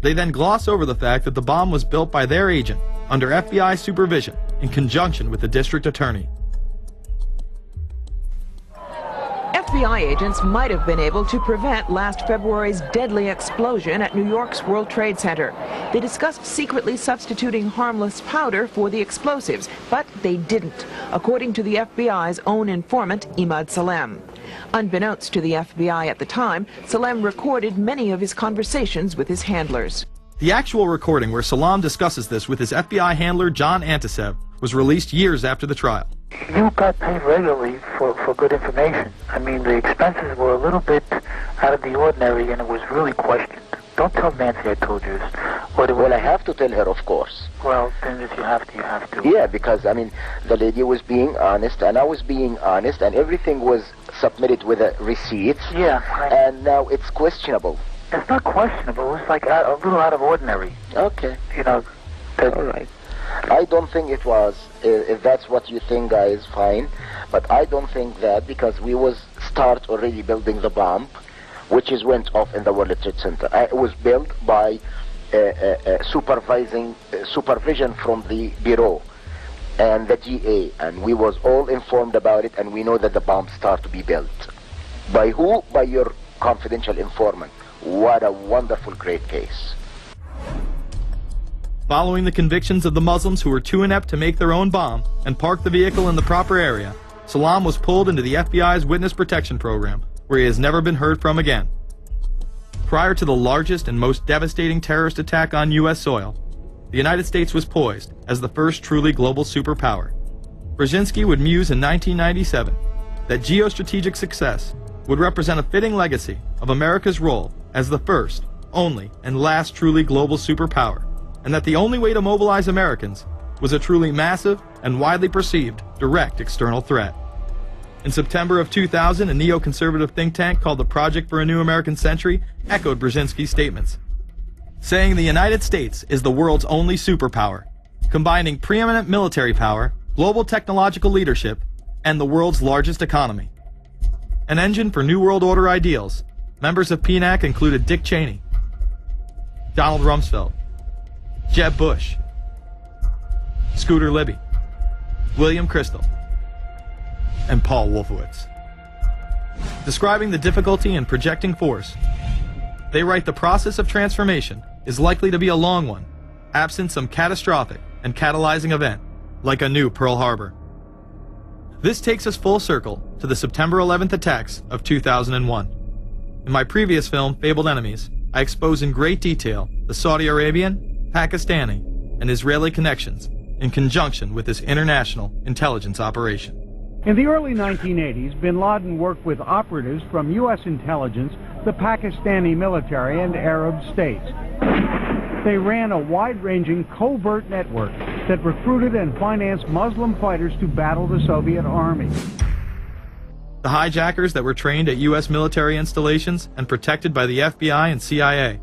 They then gloss over the fact that the bomb was built by their agent, under FBI supervision, in conjunction with the district attorney. FBI agents might have been able to prevent last February's deadly explosion at New York's World Trade Center. They discussed secretly substituting harmless powder for the explosives, but they didn't, according to the FBI's own informant, Imad Salem. Unbeknownst to the FBI at the time, Salem recorded many of his conversations with his handlers. The actual recording where Salem discusses this with his FBI handler John Antisev was released years after the trial. You got paid regularly for good information. I mean, the expenses were a little bit out of the ordinary, and it was really questioned. Don't tell Nancy I told you this. Well, I have to tell her, of course. Well, then if you have to, you have to. Yeah, because, I mean, the lady was being honest, and I was being honest, and everything was submitted with a receipt. Yeah. And now it's questionable. It's not questionable. It's like a little out of ordinary. Okay. You know. All right. I don't think it was. If that's what you think, guys, fine. But I don't think that, because we was start already building the bomb, which is went off in the World Trade Center. It was built by supervision from the bureau and the DA, and we was all informed about it, and we know that the bomb start to be built. By who? By your confidential informant. What a wonderful, great case. Following the convictions of the Muslims who were too inept to make their own bomb and park the vehicle in the proper area, Salem was pulled into the FBI's witness protection program, where he has never been heard from again. Prior to the largest and most devastating terrorist attack on U.S. soil, the United States was poised as the first truly global superpower. Brzezinski would muse in 1997 that geostrategic success would represent a fitting legacy of America's role as the first, only, and last truly global superpower, and that the only way to mobilize Americans was a truly massive and widely perceived direct external threat. In September of 2000, a neoconservative think tank called the Project for a New American Century echoed Brzezinski's statements, saying the United States is the world's only superpower, combining preeminent military power, global technological leadership, and the world's largest economy. An engine for New World Order ideals, members of PNAC included Dick Cheney, Donald Rumsfeld, Jeb Bush, Scooter Libby, William Kristol, and Paul Wolfowitz. Describing the difficulty in projecting force, they write the process of transformation is likely to be a long one, absent some catastrophic and catalyzing event, like a new Pearl Harbor. This takes us full circle to the September 11th attacks of 2001. In my previous film, Fabled Enemies, I expose in great detail the Saudi Arabian, Pakistani, and Israeli connections in conjunction with this international intelligence operation. In the early 1980s, bin Laden worked with operatives from U.S. intelligence, the Pakistani military, and Arab states. They ran a wide-ranging covert network that recruited and financed Muslim fighters to battle the Soviet army. The hijackers that were trained at U.S. military installations and protected by the FBI and CIA.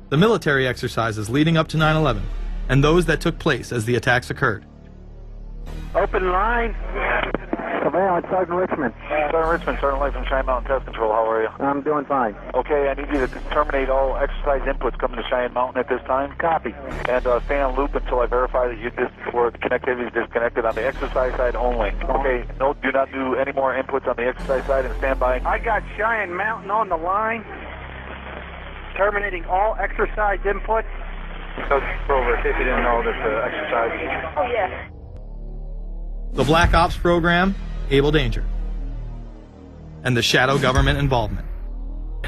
The military exercises leading up to 9/11, and those that took place as the attacks occurred. Open line. Surveillance, Sergeant Richmond. Sergeant Richmond, Sergeant Light from Cheyenne Mountain Test Control. How are you? I'm doing fine. Okay, I need you to terminate all exercise inputs coming to Cheyenne Mountain at this time. Copy. And stay on loop until I verify that connectivity is disconnected on the exercise side only. Okay, no, do not do any more inputs on the exercise side and stand by. I got Cheyenne Mountain on the line. Terminating all exercise inputs. So, over, in case you didn't know, this exercise. Oh, yeah. The Black Ops program, Able Danger, and the shadow government involvement.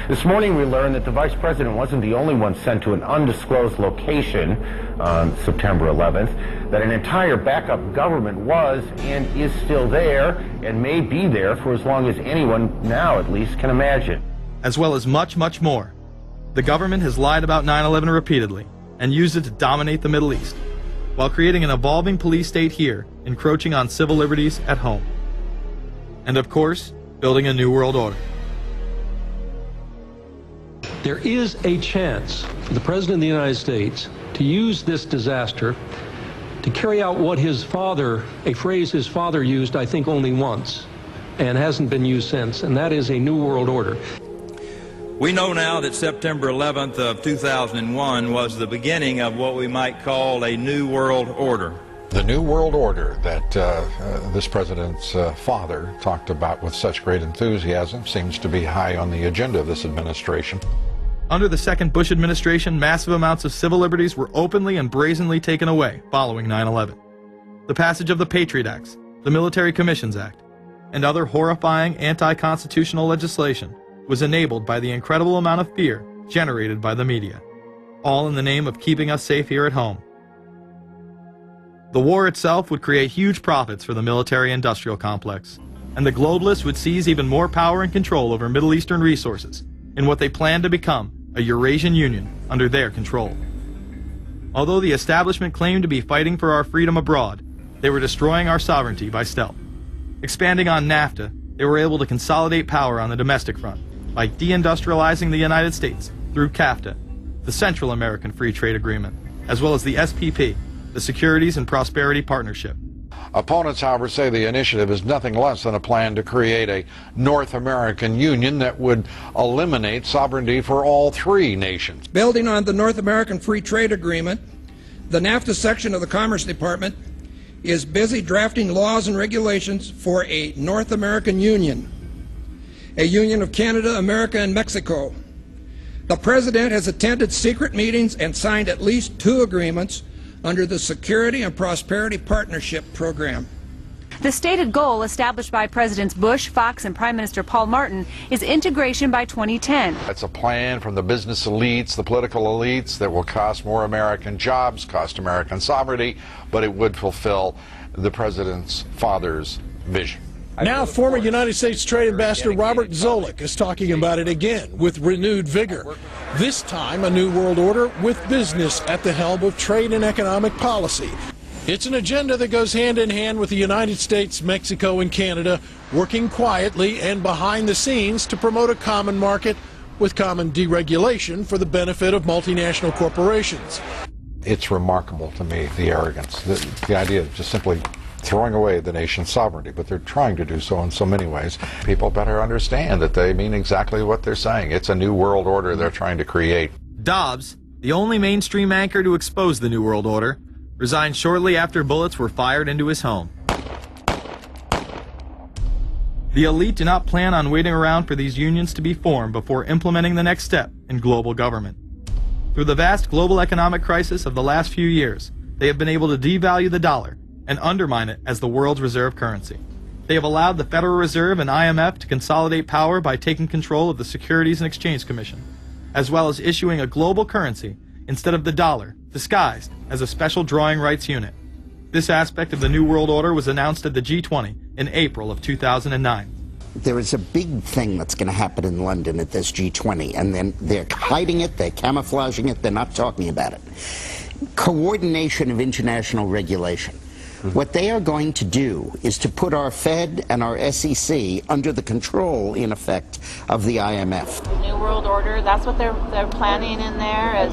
This morning we learned that the Vice President wasn't the only one sent to an undisclosed location on September 11th, that an entire backup government was and is still there and may be there for as long as anyone now at least can imagine. As well as much, much more. The government has lied about 9/11 repeatedly and used it to dominate the Middle East, while creating an evolving police state here, encroaching on civil liberties at home. And of course, building a new world order. There is a chance for the President of the United States to use this disaster to carry out what his father, a phrase his father used, I think, only once, and hasn't been used since, and that is a new world order. We know now that September 11th of 2001 was the beginning of what we might call a new world order. The new world order that this president's father talked about with such great enthusiasm seems to be high on the agenda of this administration. Under the second Bush administration, massive amounts of civil liberties were openly and brazenly taken away following 9/11. The passage of the Patriot Acts, the Military Commissions Act, and other horrifying anti-constitutional legislation was enabled by the incredible amount of fear generated by the media, all in the name of keeping us safe here at home. The war itself would create huge profits for the military-industrial complex, and the globalists would seize even more power and control over Middle Eastern resources in what they planned to become a Eurasian Union under their control. Although the establishment claimed to be fighting for our freedom abroad, they were destroying our sovereignty by stealth. Expanding on NAFTA, they were able to consolidate power on the domestic front by deindustrializing the United States through CAFTA, the Central American Free Trade Agreement, as well as the SPP, the Securities and Prosperity Partnership. Opponents, however, say the initiative is nothing less than a plan to create a North American Union that would eliminate sovereignty for all three nations. Building on the North American Free Trade Agreement, the NAFTA section of the Commerce Department is busy drafting laws and regulations for a North American Union, a union of Canada, America, and Mexico. The President has attended secret meetings and signed at least 2 agreements under the Security and Prosperity Partnership Program. The stated goal established by Presidents Bush, Fox, and Prime Minister Paul Martin is integration by 2010. It's a plan from the business elites, the political elites, that will cost more American jobs, cost American sovereignty, but it would fulfill the president's father's vision. Now, former United States Trade Ambassador Robert Zoellick is talking about it again with renewed vigor. This time, a new world order with business at the helm of trade and economic policy. It's an agenda that goes hand in hand with the United States, Mexico, and Canada, working quietly and behind the scenes to promote a common market with common deregulation for the benefit of multinational corporations. It's remarkable to me, the arrogance, the idea of just simply throwing away the nation's sovereignty, but they're trying to do so in so many ways. People better understand that they mean exactly what they're saying. It's a new world order they're trying to create. Dobbs, the only mainstream anchor to expose the New World Order, resigned shortly after bullets were fired into his home. The elite do not plan on waiting around for these unions to be formed before implementing the next step in global government. Through the vast global economic crisis of the last few years, they have been able to devalue the dollar and undermine it as the world's reserve currency. They have allowed the Federal Reserve and IMF to consolidate power by taking control of the Securities and Exchange Commission, as well as issuing a global currency instead of the dollar, disguised as a special drawing rights unit. This aspect of the New World Order was announced at the G20 in April of 2009. There is a big thing that's going to happen in London at this G20, and then they're hiding it, they're camouflaging it, they're not talking about it. Coordination of international regulation. What they are going to do is to put our Fed and our SEC under the control, in effect, of the IMF. The New World Order, that's what they're planning in there,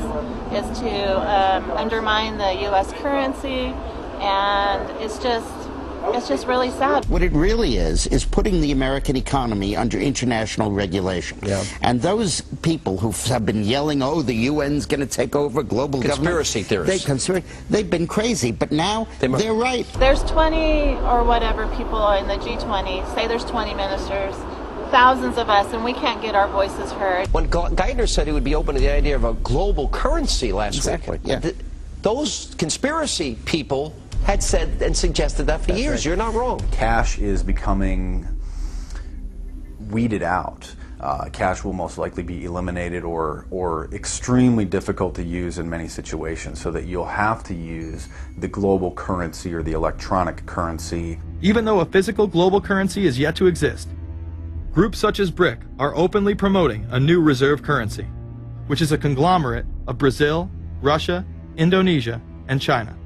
is to undermine the U.S. currency, and it's just really sad. What it really is putting the American economy under international regulation. Yeah. And those people who have been yelling, oh, the UN's going to take over global conspiracy government. Theorists. They've been crazy, but now they're right. There's 20 or whatever people in the G20, say there's 20 ministers, thousands of us, and we can't get our voices heard. When Geithner said he would be open to the idea of a global currency last week, yeah. Those conspiracy people had said and suggested that for years. Right. You're not wrong. Cash is becoming weeded out. Cash will most likely be eliminated or extremely difficult to use in many situations, so that you'll have to use the global currency or the electronic currency. Even though a physical global currency is yet to exist, groups such as BRIC are openly promoting a new reserve currency, which is a conglomerate of Brazil, Russia, Indonesia, and China.